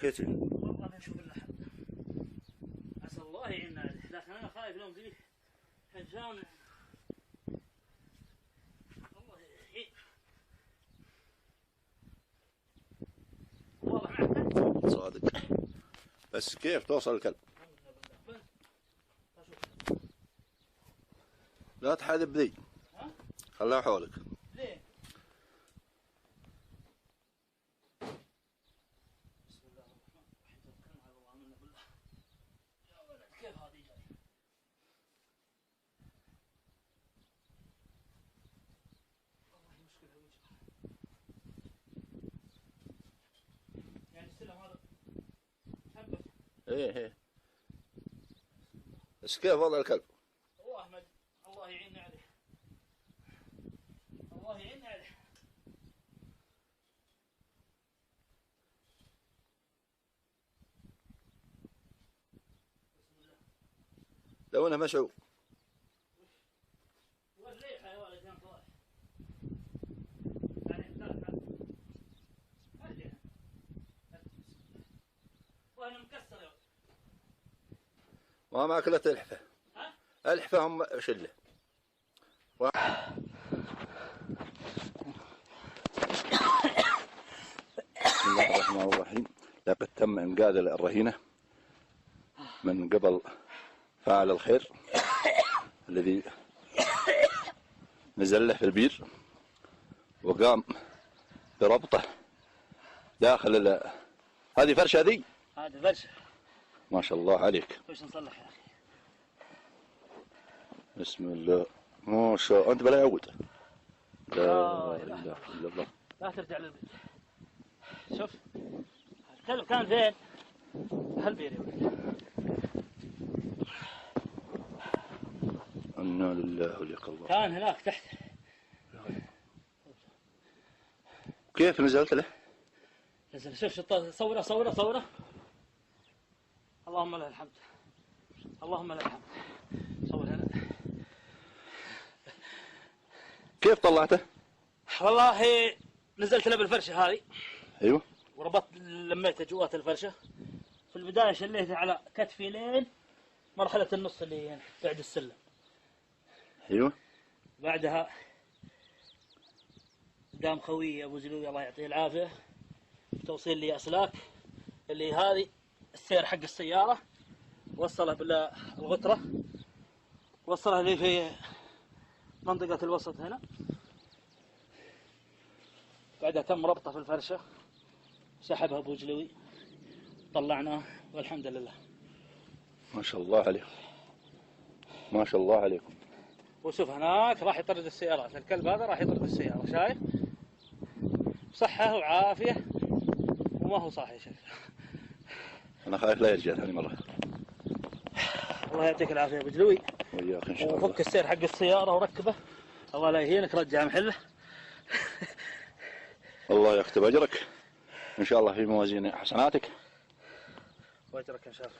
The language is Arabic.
بكيتي؟ والله بنشوف لنا حل. عسى الله يعيننا عليه، لكن انا خايف لو ذي حجان الله يعين. والله معك صادق. بس كيف توصل الكلب؟ لا تحاذب ذي، خليها حولك. ليه؟ بسم الله الرحمن الرحيم، توكلنا على الله منا بالله. يا ولد كيف هذه جاي؟ والله مشكلة وجهه. يعني السلم هذا ثبت. ايه بس كيف وضع الكلب؟ هو احمد الله يعيننا عليه. الله يعيننا عليه. بسم الله. لو انه مشعوب. والريحة يا ولد كان طالع. يعني خليها. وانا مكسر يا ولد. ما اكلت الحفه. ها؟ الحفه هم شله. بسم الله الرحمن الرحيم. لقد تم انقاذ الرهينه من قبل فاعل الخير الذي نزل له في البير وقام بربطه داخل هذه فرشه ذي. هذه فرشة. ما شاء الله عليك. وش نصلح يا اخي؟ بسم الله ما شاء الله. انت بلا يعود. لا لا اله الا الله. لا ترجع للبيت. شوف الكلب كان فين؟ هالبير يا ولد. انا لله ولك الله. كان هناك تحت. كيف نزلت له؟ نزل. شوف صوره صوره صوره. اللهم لك الحمد. اللهم لك الحمد. صور هنا. كيف طلعته؟ والله نزلت له بالفرشه هذه. ايوه. وربطت لميته جوات الفرشه. في البدايه شليته على كتفي لين مرحله النص اللي هنا بعد السلم. ايوه. بعدها قام خوي ابو زلوي الله يعطيه العافيه توصيل لي اسلاك اللي هذه السير حق السياره، وصله بالغتره، وصلها لي في منطقه الوسط هنا. بعدها تم ربطه في الفرشه، سحبها ابو جلوي، طلعناه والحمد لله. ما شاء الله عليكم. ما شاء الله عليكم. وشوف هناك راح يطرد السيارات، الكلب هذا راح يطرد السياره، شايف؟ بصحه وعافيه وما هو صاحي شكله. انا خايف لا يرجع ثاني مره. الله يعطيك العافيه ابو جلوي. وياك ان شاء الله. وفك السير حق السياره وركبه. الله لا يهينك، رجع محله. الله يكتب اجرك ان شاء الله في موازين حسناتك. واجرك ان شاء الله.